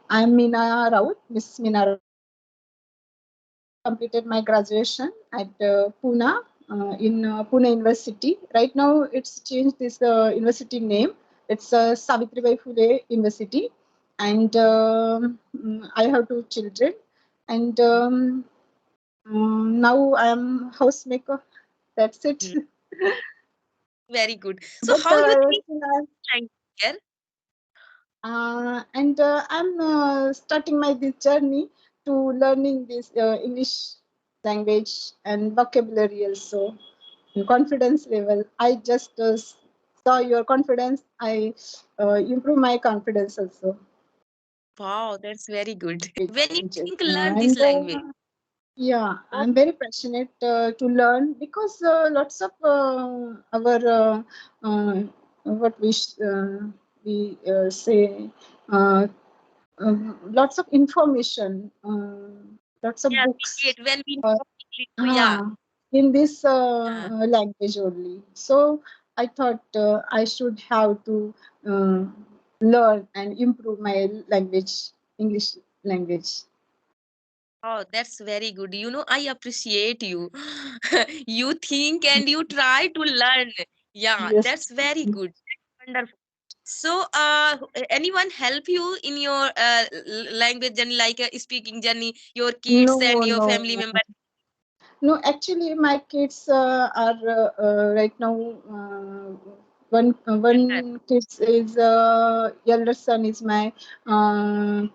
I'm Meena Raut, Miss Meena Raut. Completed my graduation at Pune in Pune University. Right now, it's changed this university name. It's Savitribai Phule University, and I have two children. And now I am housemaker. That's it. Hmm, very good. So But how you think still language here? and I'm starting my this journey to learning this English language and vocabulary also. In confidence level, I just saw your confidence. I improve my confidence also. Wow, that's very good. When you Languages. think learn this And language? yeah, Oh, I'm very passionate to learn because lots of our what we say uh, lots of information, lots of yeah, we books get when we uh, know English. So yeah, in this yeah. language only. So I thought I should have to uh, learn and improve my language, English language. Oh, that's very good. You know, I appreciate you. You think and you try to learn. Yeah, Yes. that's very good. Wonderful. So, anyone help you in your language journey, like speaking journey, your No, kids and your no, family no. members? No, actually, my kids are right now. One kids is elder son is my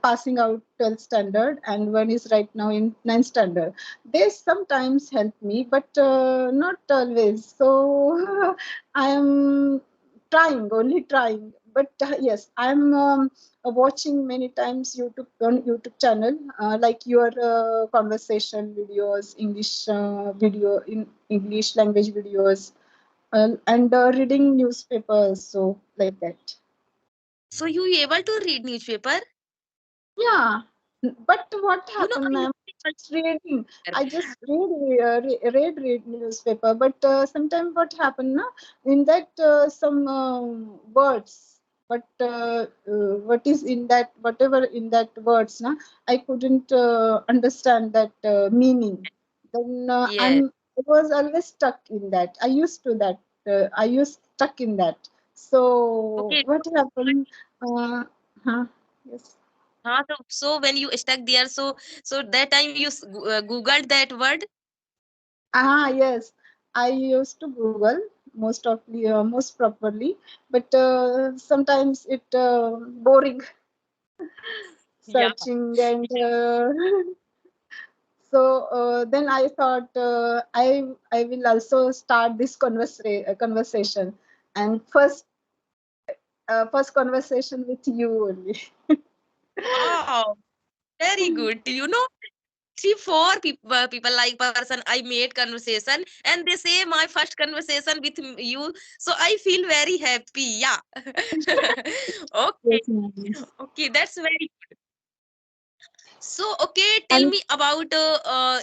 passing out 12th standard, and one is right now in ninth standard. They sometimes help me, but not always. So I am trying, only trying. But yes, I'm watching many times YouTube on YouTube channel like your conversation videos, English video in English language videos, and reading newspapers. So like that. So you able to read newspaper? Yeah, but what You know, happened, I ma'am? not Just reading. able I to. just read newspaper, but sometimes what happened, na? In that some words, but what is in that, whatever in that words, na? I couldn't understand that meaning. Then Yeah. I was always stuck in that. I used to that. I used stuck in that. So Okay. what happened? Uh, huh? Yes. So when you stuck there, so that time you googled that word. Yes. I used to Google most properly, but sometimes it boring Yeah. searching and so then I thought I will also start this conversation and first conversation with you only. Wow. Very good. You know, three, four people like person I made conversation, and they say my first conversation with you. So I feel very happy. Yeah. Okay. Yes, ma'am. Okay. That's very so. Okay. Tell And me about uh,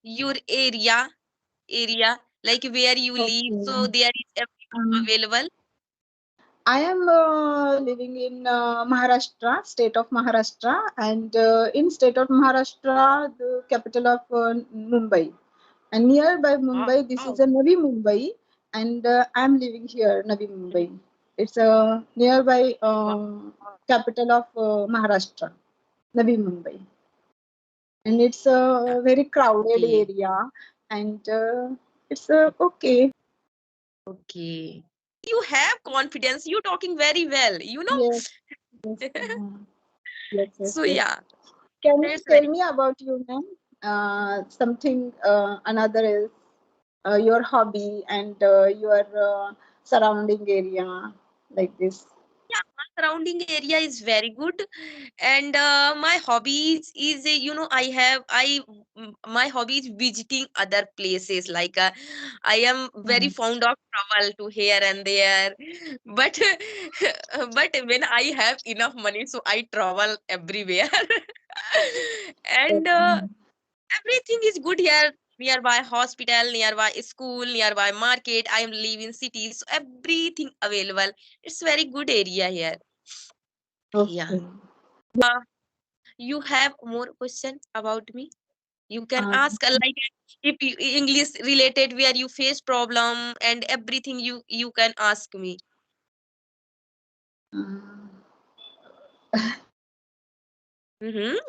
your area like where you live. So okay. there is everything Um, available. I am living in Maharashtra, state of Maharashtra, and in state of Maharashtra, the capital of Mumbai. And nearby Mumbai, this is Wow. a Navi Mumbai, and I'm living here, Navi Mumbai. It's a nearby Wow. capital of Maharashtra, Navi Mumbai, and it's Yeah. a very crowded Okay. area, and it's okay. Okay. You have confidence. You talking very well. You know. Yes, yes, yes, yes, So yes. yeah, Can you that's tell very me about you, ma'am? Something another is your hobby and your surrounding area like this. yeah. My surrounding area is very good, and my hobbies is my hobby is visiting other places. Like I am very Mm. fond of travel to here and there, but but when I have enough money, so I travel everywhere, and everything is good here. Nearby hospital, nearby school, nearby market. I am live in cities, so everything available. It's very good area here. Yeah. Okay. Uh, you have more question about me? You can Uh, ask like if you, English related where you face problem and everything you can ask me. uh,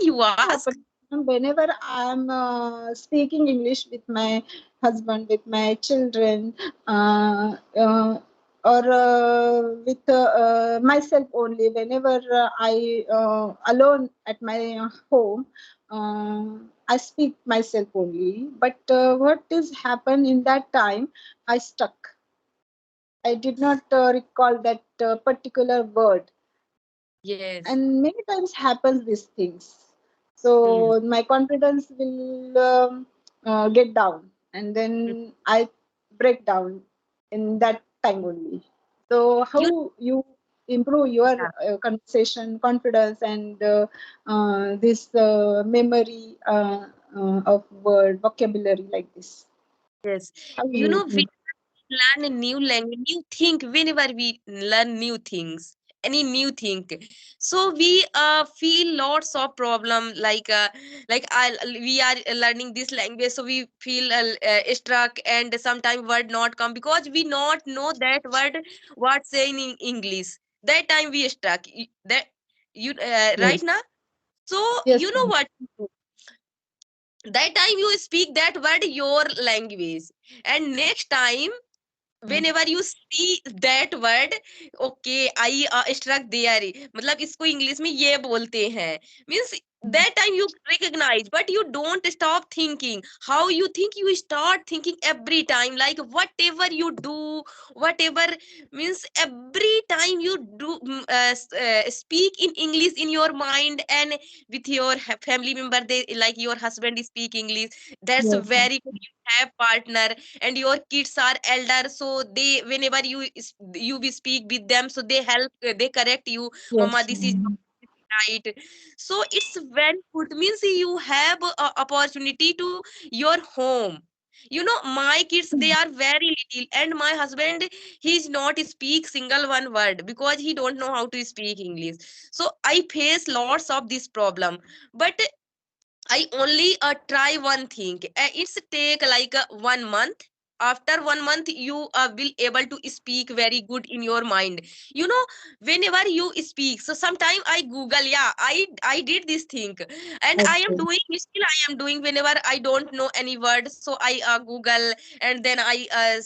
You ask. happens whenever I'm speaking English with my husband, with my children, or with myself only. Whenever I alone at my home, I speak myself only. But what is happened in that time? I stuck. I did not recall that particular word, Yes. and many times happens these things, so Mhm. my confidence will get down, and then I break down in that time only. So how You you improve your yeah, conversation confidence and this memory of word vocabulary like this, yes. how You you know, learn a new language, new thing whenever we learn new things, any new thing. So we feel lots of problem we are learning this language, so we feel struck and sometimes word not come because we not know that word what saying in English. That time we stuck. That you right yes, now. So yes, you know what? That time you speak that word your language, and next time ma'am. whenever you see that word, okay, I struck there, मतलब इसको English में ये बोलते हैं, means that time you recognize but you don't stop thinking. How you think? You start thinking every time, like whatever you do, whatever, means every time you do speak in English in your mind, and with your family member, they like your husband speak English, that's Yes, ma'am. very good. You have partner and your kids are elder, so they whenever you be speak with them, so they help, they correct you, mama Yes, this is ma'am. right. So it's very good, means you have a opportunity to your home. You know, my kids, they are very little, and my husband, he's not speak single one word because he don't know how to speak English. So I face lots of this problem, but I only try one thing. It's take like 1 month. After 1 month, you will able to speak very good in your mind. You know, whenever you speak. So sometime I Google. Yeah, I did this thing, and I am Okay. doing still. I am doing whenever I don't know any word. So I Google, and then I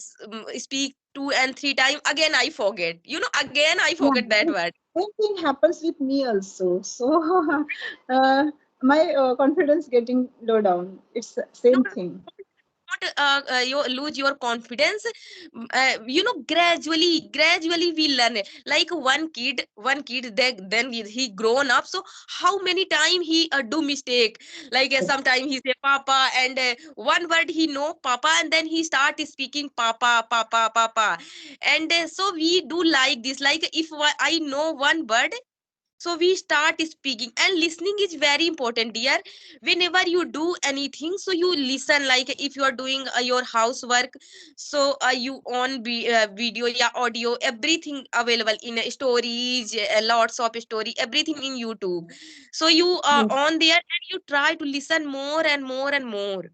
speak 2 and 3 times. Again I forget. You know, again I Yeah, forget that the word. same thing happens with me also. So my confidence getting low down. It's the No, same thing. not you lose your confidence. You know, gradually we learn it. Like one kid, then he grown up, so how many time he do mistake, like sometime he say papa, and one word he know papa, and then he start speaking papa papa papa, and so we do like this, like if I know one word, so we start speaking, and listening is very important, dear. Whenever you do anything, so you listen, like if you are doing your housework, so you on video, yeah, audio, everything available in stories, lots of story, everything in YouTube. So you are Yes. on there and you try to listen more and more and more,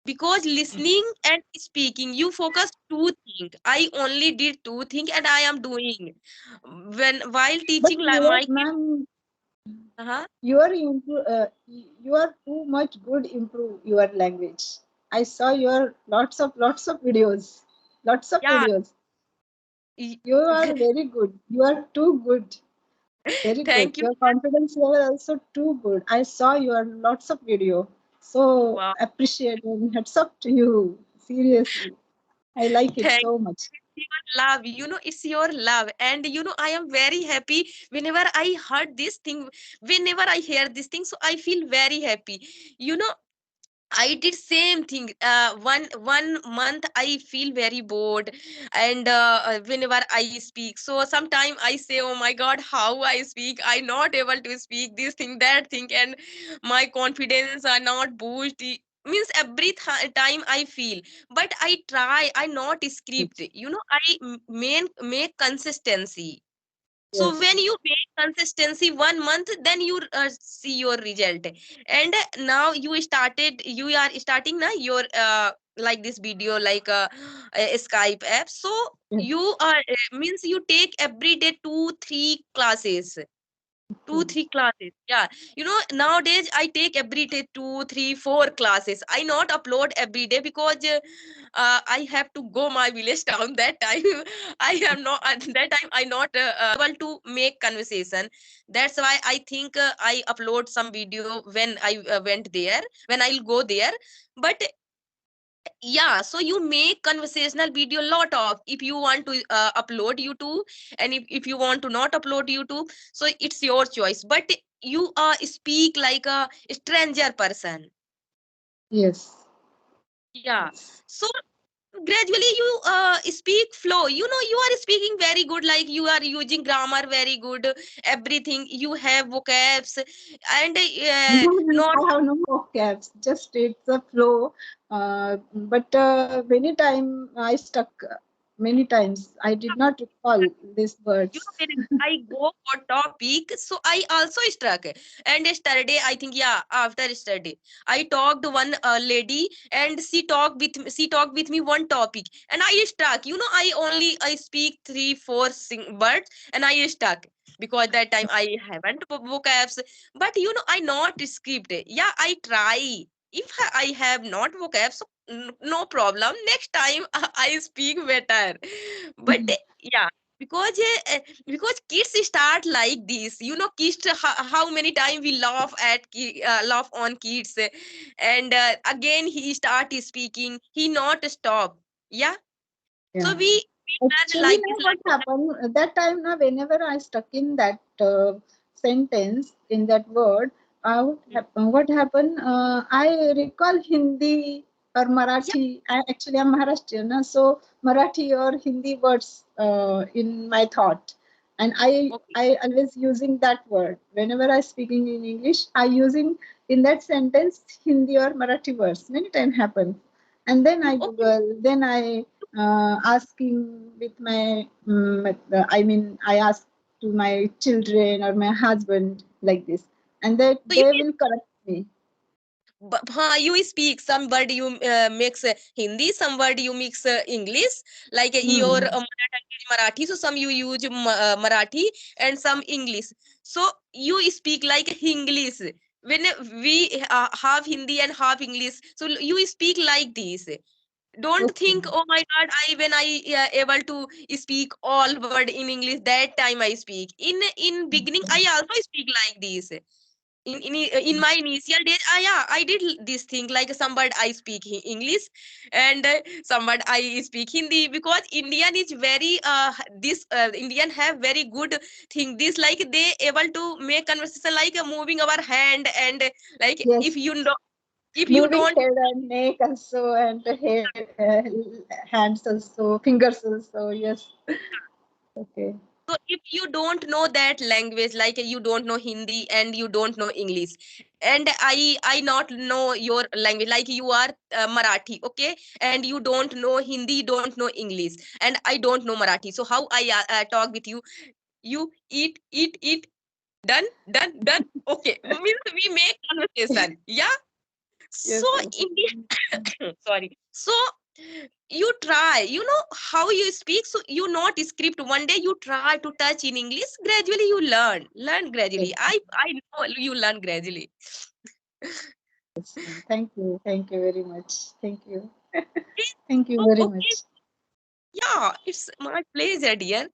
because listening and speaking, you focus two things. I only did two things and I am doing when while But teaching you are, my kids. ma'am, Uh-huh. you are too much good improve your language. I saw your lots of videos, lots of Yeah. videos. y- You are very good. You are too good. Very good. Thank you. Your confidence level also too good. I saw your lots of video. So Wow. appreciate and hats up to you. Seriously. I like it Thank so much. your love. You know, it's your love. And you know, I am very happy whenever I heard this thing, whenever I hear this thing. So I feel very happy. You know, I did same thing. One month I feel very bored, and whenever I speak, so sometime I say, "Oh my God, how I speak! I not able to speak this thing, that thing, and my confidence are not boost." Means every time I feel, but I try. I not script. You know, I main make consistency. So Yes. when you make consistency 1 month, then you see your result. And now you are starting now your like this video, like a Skype app. So Yes. you are means you take every day 2 3 classes, two Okay. three classes. Yeah, nowadays I take every day 2 3 4 classes. I not upload every day because I have to go my village town that time. I am not at that time I not able to make conversation. That's why I think I upload some video when I went there, when I'll go there. But yeah, so you make conversational video lot of, if you want to upload YouTube, and if you want to not upload YouTube, so it's your choice. But you speak like a stranger person. Yes. Yeah. Yes. So gradually you speak flow, you are speaking very good, like you are using grammar very good, everything you have vocabs. And not I have no vocabs. Just it's a flow. But many time I stuck. Many times I did not recall these words. when I go for topic, so I also struck. And yesterday, I think, yeah, after yesterday, I talked to one lady, and she talked with me one topic, and I struck. I speak 3 4 words, and I stuck because that time I haven't vocabs. But I not script. Yeah, I try. If I have not vocabs, so no problem. Next time I speak better. But yeah, because kids start like this, kids, how many times we laugh laugh on kids, and again he start speaking, he not stop. Yeah, so Yeah. we learn Actually, like now this, what like happened that time, now whenever I stuck in that sentence, in that word, what happened? I recall Hindi or yeah, Marathi. Actually, I'm Maharashtrian, so Marathi or Hindi words in my thought, and okay, I always using that word whenever I speaking in English. I using in that sentence Hindi or Marathi words. Many times happen, and then I okay. Google, then I asking with my I mean I ask to my children or my husband like this, and So you they will correct me. you speak some word, you mix Hindi, some word you mix English, like your Hmm. mother tongue is Marathi, so some you use Marathi and some English. So you speak like English. When we half Hindi and half English, so you speak like this. Don't think, Okay. oh my God, I when I able to speak all word in English, that time I speak. In beginning, I also speak like this in my initial days. Yeah, I did this thing, like some word I speak English, and some word I speak Hindi, because Indian is very this Indian have very good thing, this like they able to make conversation, like moving our hand, and like Yes. if you Moving don't, head and neck also, and head, hands also, fingers also. Yes. Okay. so if you don't know that language, like you don't know Hindi and you don't know English, and I not know your language, like you are Marathi, okay, and you don't know Hindi, don't know English, and I don't know Marathi, so how I talk with you? You eat, done, done, done, okay, means we make conversation. Yeah. So Yes. Yes. India, sorry. So you try, how you speak. So you not script. One day you try to touch in English. Gradually you learn Yes. gradually. I know you learn gradually. Yes. Thank you. Thank you very much. Thank you. Okay, Thank you so very okay, much. yeah, it's my pleasure, dear.